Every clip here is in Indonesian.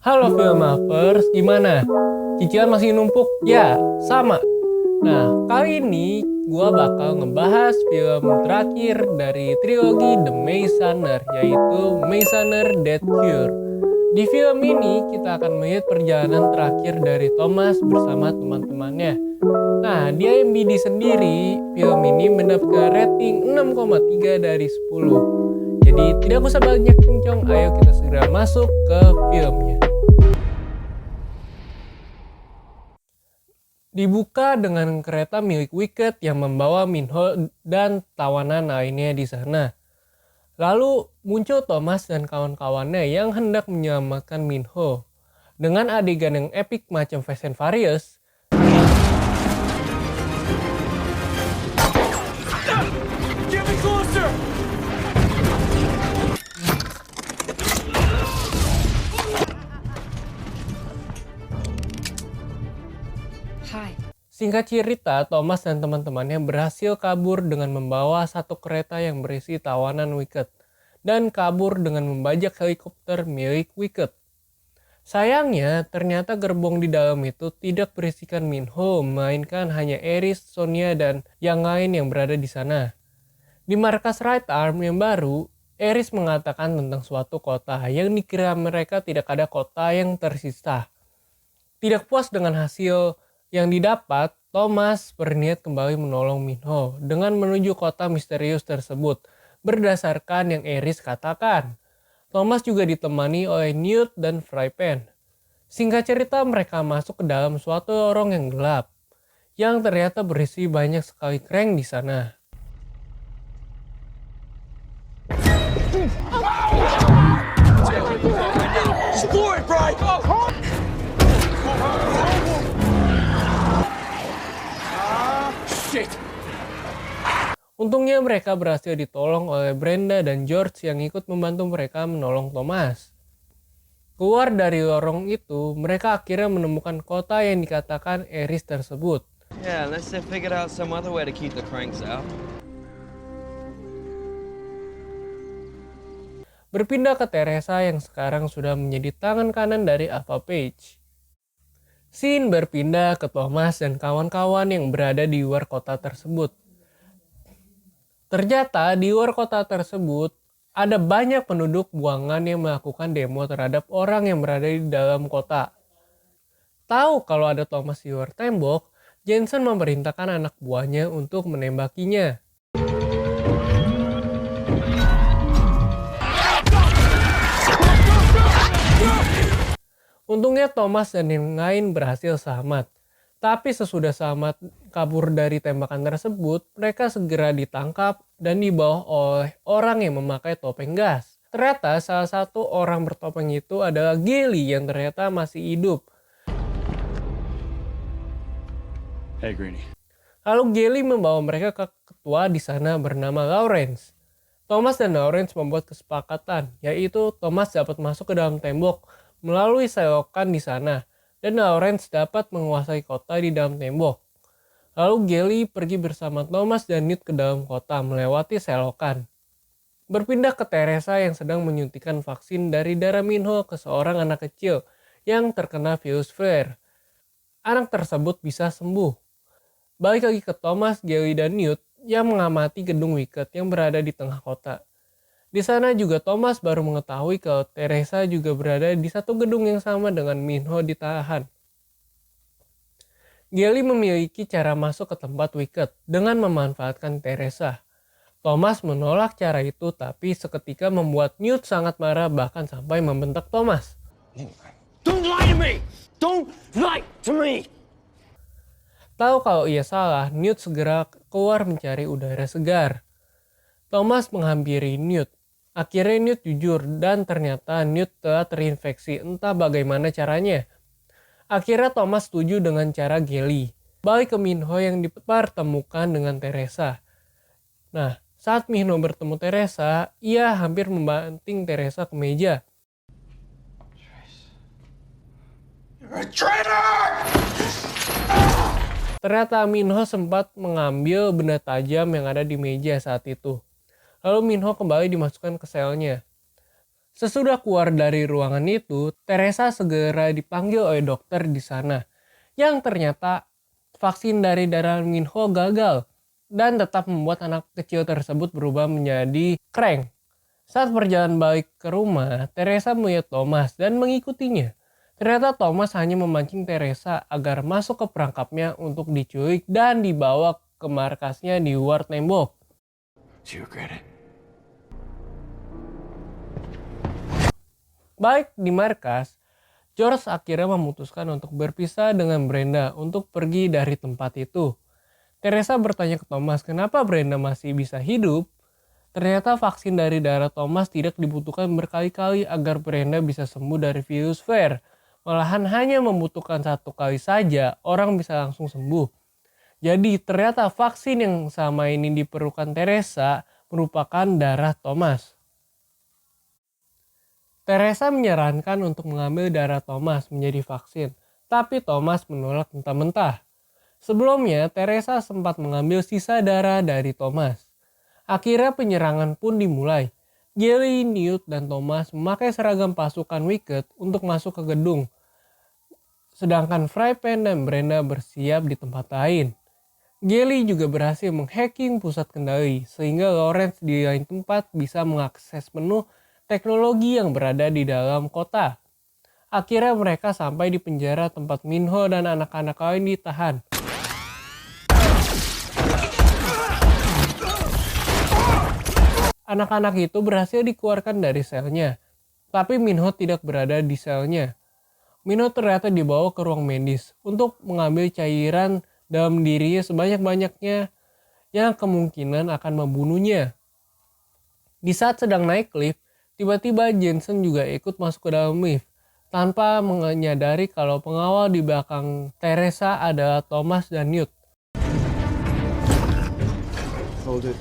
Halo film lovers, gimana? Cicilan masih numpuk? Ya, sama. Nah, kali ini gua bakal ngebahas film terakhir dari trilogi The Maze Runner, yaitu Maze Runner Death Cure. Di film ini kita akan melihat perjalanan terakhir dari Thomas bersama teman-temannya. Nah, di IMDb sendiri, film ini mendapatkan rating 6,3 dari 10. Jadi tidak usah banyak cincong, ayo kita segera masuk ke filmnya. Dibuka dengan kereta milik Wicked yang membawa Minho dan tawanan lainnya di sana. Lalu muncul Thomas dan kawan-kawannya yang hendak menyelamatkan Minho. Dengan adegan yang epik macam Fast and Furious, Get me closer! singkat cerita, Thomas dan teman-temannya berhasil kabur dengan membawa satu kereta yang berisi tawanan Wicked dan kabur dengan membajak helikopter milik Wicked. Sayangnya, ternyata gerbong di dalam itu tidak berisikan Minho, melainkan hanya Eris, Sonia, dan yang lain yang berada di sana. Di markas Right Arm yang baru, Eris mengatakan tentang suatu kota yang dikira mereka tidak ada kota yang tersisa. Tidak puas dengan hasil yang didapat, Thomas berniat kembali menolong Minho dengan menuju kota misterius tersebut berdasarkan yang Eris katakan. Thomas juga ditemani oleh Newt dan Frypan. Singkat cerita, mereka masuk ke dalam suatu lorong yang gelap yang ternyata berisi banyak sekali crank di sana. Explore it, Brian! Shit! Untungnya mereka berhasil ditolong oleh Brenda dan George yang ikut membantu mereka menolong Thomas. Keluar dari lorong itu, mereka akhirnya menemukan kota yang dikatakan Eris tersebut. Yeah, unless they figured out some other way to keep the cranks out. Berpindah ke Teresa yang sekarang sudah menjadi tangan kanan dari Ava Page. Scene berpindah ke Thomas dan kawan-kawan yang berada di luar kota tersebut. Ternyata di luar kota tersebut ada banyak penduduk buangan yang melakukan demo terhadap orang yang berada di dalam kota. Tahu kalau ada Thomas di luar tembok, Jensen memerintahkan anak buahnya untuk menembakinya. Untungnya Thomas dan yang lain berhasil selamat. Tapi sesudah selamat kabur dari tembakan tersebut, mereka segera ditangkap dan dibawa oleh orang yang memakai topeng gas. Ternyata salah satu orang bertopeng itu adalah Gilly yang ternyata masih hidup. Hey, Greenie. Lalu Gilly membawa mereka ke ketua di sana bernama Lawrence. Thomas dan Lawrence membuat kesepakatan, yaitu Thomas dapat masuk ke dalam tembok melalui selokan di sana, dan Lawrence dapat menguasai kota di dalam tembok. Lalu Gilly pergi bersama Thomas dan Newt ke dalam kota melewati selokan. Berpindah ke Teresa yang sedang menyuntikkan vaksin dari darah Minho ke seorang anak kecil yang terkena virus flare. Anak tersebut bisa sembuh. Balik lagi ke Thomas, Gilly, dan Newt yang mengamati gedung Wicked yang berada di tengah kota. Di sana juga Thomas baru mengetahui kalau Teresa juga berada di satu gedung yang sama dengan Minho ditahan. Gilly memiliki cara masuk ke tempat Wicked dengan memanfaatkan Teresa. Thomas menolak cara itu, tapi seketika membuat Newt sangat marah, bahkan sampai membentak Thomas. Don't lie to me! Don't lie to me! Tahu kalau ia salah, Newt segera keluar mencari udara segar. Thomas menghampiri Newt. Akhirnya Newt jujur dan ternyata Newt telah terinfeksi, entah bagaimana caranya. Akhirnya Thomas setuju dengan cara Gilly. Balik ke Minho yang dipertemukan dengan Teresa. Nah, saat Minho bertemu Teresa, ia hampir membanting Teresa ke meja. You're a traitor! Ternyata Minho sempat mengambil benda tajam yang ada di meja saat itu. Lalu Minho kembali dimasukkan ke selnya. Sesudah keluar dari ruangan itu, Teresa segera dipanggil oleh dokter di sana. Yang ternyata vaksin dari darah Minho gagal dan tetap membuat anak kecil tersebut berubah menjadi crank. Saat perjalanan balik ke rumah, Teresa melihat Thomas dan mengikutinya. Ternyata Thomas hanya memancing Teresa agar masuk ke perangkapnya untuk diculik dan dibawa ke markasnya di luar tembok. Do you regret it? Baik di markas, George akhirnya memutuskan untuk berpisah dengan Brenda untuk pergi dari tempat itu. Teresa bertanya ke Thomas kenapa Brenda masih bisa hidup. Ternyata vaksin dari darah Thomas tidak dibutuhkan berkali-kali agar Brenda bisa sembuh dari virus Ver. Malahan hanya membutuhkan 1 kali saja orang bisa langsung sembuh. Jadi ternyata vaksin yang sama ini diperlukan Teresa merupakan darah Thomas. Teresa menyarankan untuk mengambil darah Thomas menjadi vaksin, tapi Thomas menolak mentah-mentah. Sebelumnya, Teresa sempat mengambil sisa darah dari Thomas. Akhirnya penyerangan pun dimulai. Gilly, Newt, dan Thomas memakai seragam pasukan Wicked untuk masuk ke gedung. Sedangkan Frypan dan Brenda bersiap di tempat lain. Gilly juga berhasil menghacking pusat kendali sehingga Lawrence di lain tempat bisa mengakses penuh teknologi yang berada di dalam kota. Akhirnya mereka sampai di penjara tempat Minho dan anak-anak lain ditahan. Anak-anak itu berhasil dikeluarkan dari selnya, tapi Minho tidak berada di selnya. Minho ternyata dibawa ke ruang medis untuk mengambil cairan dalam dirinya sebanyak-banyaknya yang kemungkinan akan membunuhnya. Di saat sedang naik lift, tiba-tiba Jensen juga ikut masuk ke dalam lift tanpa menyadari kalau pengawal di belakang Teresa adalah Thomas dan Newt. Hold it.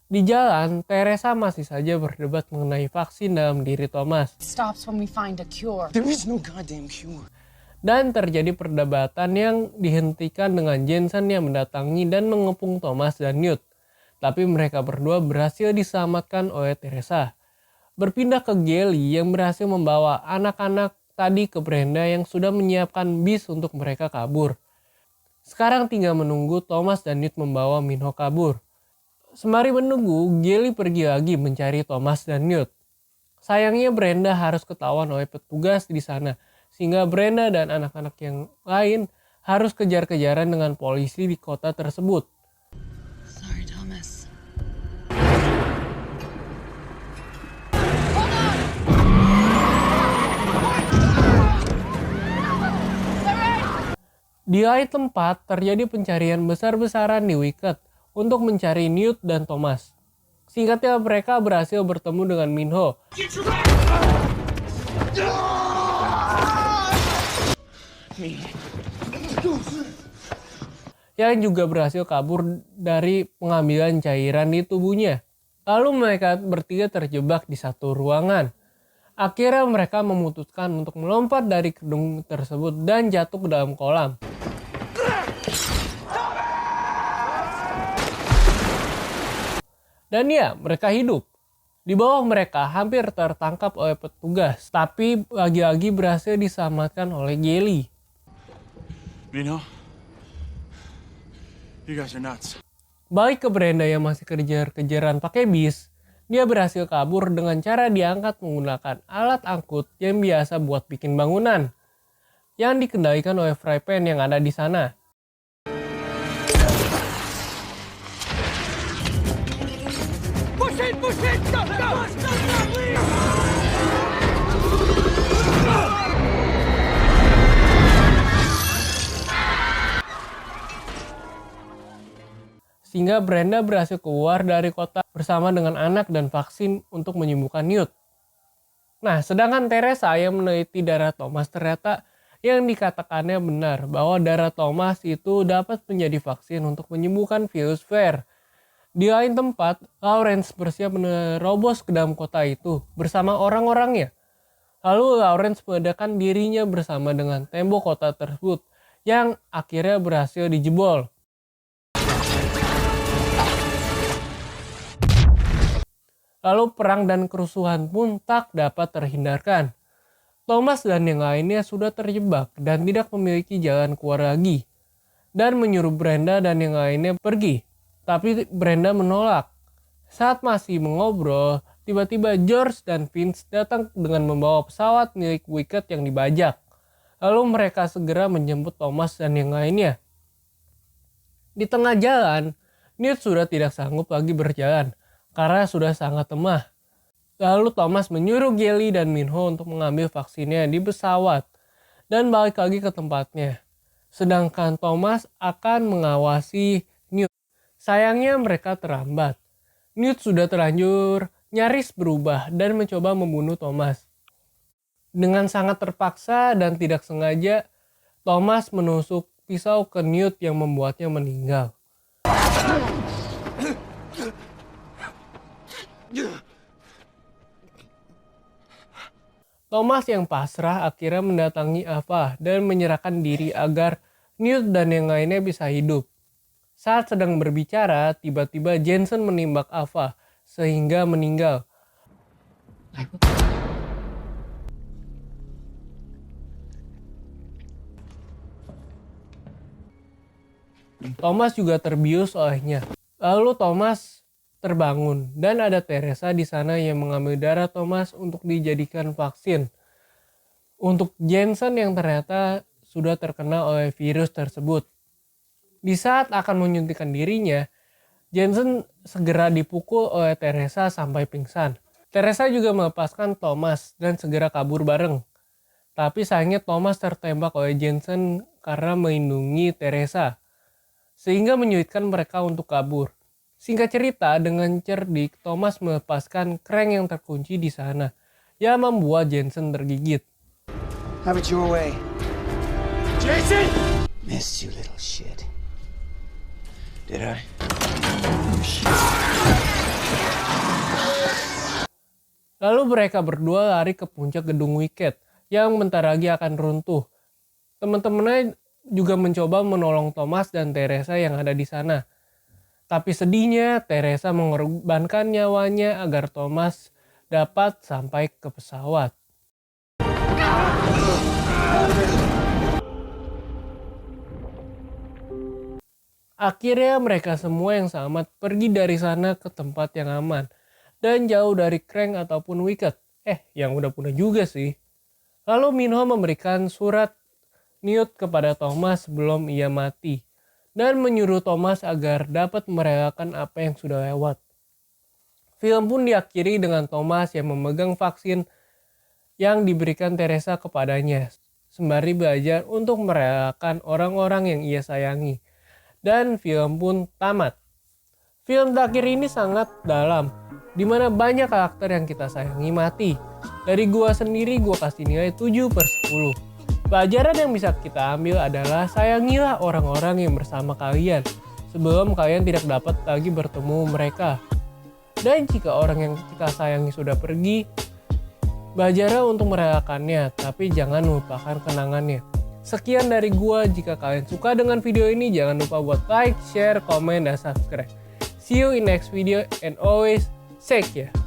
Di jalan, Teresa masih saja berdebat mengenai vaksin dalam diri Thomas. Stops when we find a cure. There is no goddamn cure. Dan terjadi perdebatan yang dihentikan dengan Jensen yang mendatangi dan mengepung Thomas dan Newt. Tapi mereka berdua berhasil diselamatkan oleh Teresa. Berpindah ke Gilly yang berhasil membawa anak-anak tadi ke Brenda yang sudah menyiapkan bis untuk mereka kabur. Sekarang tinggal menunggu Thomas dan Newt membawa Minho kabur. Sembari menunggu, Gilly pergi lagi mencari Thomas dan Newt. Sayangnya Brenda harus ketahuan oleh petugas di sana, sehingga Brenda dan anak-anak yang lain harus kejar-kejaran dengan polisi di kota tersebut. Sorry, Thomas. Di lain tempat terjadi pencarian besar-besaran di Wicked untuk mencari Newt dan Thomas. Singkatnya mereka berhasil bertemu dengan Minho. Yang juga berhasil kabur dari pengambilan cairan di tubuhnya. Lalu mereka bertiga terjebak di satu ruangan. Akhirnya mereka memutuskan untuk melompat dari gedung tersebut dan jatuh ke dalam kolam. Dan ya, mereka hidup. Di bawah mereka hampir tertangkap oleh petugas, tapi lagi-lagi berhasil diselamatkan oleh Gilly. Minho, you guys are nuts. Balik ke Brenda yang masih kejar-kejaran pakai bis, dia berhasil kabur dengan cara diangkat menggunakan alat angkut yang biasa buat bikin bangunan, yang dikendalikan oleh Frypan yang ada di sana. Push it, go, go! Sehingga Brenda berhasil keluar dari kota bersama dengan anak dan vaksin untuk menyembuhkan Newt. Nah, sedangkan Teresa yang meneliti darah Thomas ternyata yang dikatakannya benar bahwa darah Thomas itu dapat menjadi vaksin untuk menyembuhkan virus Ver. Di lain tempat, Lawrence bersiap menerobos ke dalam kota itu bersama orang-orangnya. Lalu Lawrence meledakan dirinya bersama dengan tembok kota tersebut yang akhirnya berhasil dijebol. Lalu perang dan kerusuhan pun tak dapat terhindarkan. Thomas dan yang lainnya sudah terjebak dan tidak memiliki jalan keluar lagi. Dan menyuruh Brenda dan yang lainnya pergi. Tapi Brenda menolak. Saat masih mengobrol, tiba-tiba George dan Vince datang dengan membawa pesawat milik Wicket yang dibajak. Lalu mereka segera menjemput Thomas dan yang lainnya. Di tengah jalan, Newt sudah tidak sanggup lagi berjalan karena sudah sangat lemah. Lalu Thomas menyuruh Gally dan Minho untuk mengambil vaksinnya di pesawat dan balik lagi ke tempatnya. Sedangkan Thomas akan mengawasi Newt. Sayangnya mereka terlambat. Newt sudah terlanjur nyaris berubah dan mencoba membunuh Thomas. Dengan sangat terpaksa dan tidak sengaja, Thomas menusuk pisau ke Newt yang membuatnya meninggal. Thomas yang pasrah akhirnya mendatangi Ava dan menyerahkan diri agar Newt dan yang lainnya bisa hidup. Saat sedang berbicara, tiba-tiba Jensen menembak Ava sehingga meninggal. Thomas juga terbius olehnya. Lalu Thomas terbangun dan ada Teresa di sana yang mengambil darah Thomas untuk dijadikan vaksin untuk Jensen yang ternyata sudah terkena oleh virus tersebut. Di saat akan menyuntikkan dirinya, Jensen segera dipukul oleh Teresa sampai pingsan. Teresa juga melepaskan Thomas dan segera kabur bareng. Tapi sayangnya Thomas tertembak oleh Jensen karena melindungi Teresa, sehingga menyulitkan mereka untuk kabur. Singkat cerita, dengan cerdik Thomas melepaskan crank yang terkunci di sana, yang membuat Jensen tergigit. Have it your way. Jason! Missed you, little shit. Did I? Lalu mereka berdua lari ke puncak gedung Wicket yang bentar lagi akan runtuh. Teman-temannya juga mencoba menolong Thomas dan Teresa yang ada di sana. Tapi sedihnya, Teresa mengorbankan nyawanya agar Thomas dapat sampai ke pesawat. Akhirnya mereka semua yang selamat pergi dari sana ke tempat yang aman dan jauh dari Crank ataupun Wicket. Yang udah punah juga sih. Lalu Minho memberikan surat Newt kepada Thomas sebelum ia mati dan menyuruh Thomas agar dapat merelakan apa yang sudah lewat. Film pun diakhiri dengan Thomas yang memegang vaksin yang diberikan Teresa kepadanya, sembari belajar untuk merelakan orang-orang yang ia sayangi. Dan film pun tamat. Film terakhir ini sangat dalam, di mana banyak karakter yang kita sayangi mati. Dari gua sendiri, gua kasih nilai 7/10. Pelajaran yang bisa kita ambil adalah sayangilah orang-orang yang bersama kalian sebelum kalian tidak dapat lagi bertemu mereka. Dan jika orang yang kita sayangi sudah pergi, belajarlah untuk merelakannya, tapi jangan lupakan kenangannya. Sekian dari gua. Jika kalian suka dengan video ini, jangan lupa buat like, share, komen, dan subscribe. See you in next video and always take care.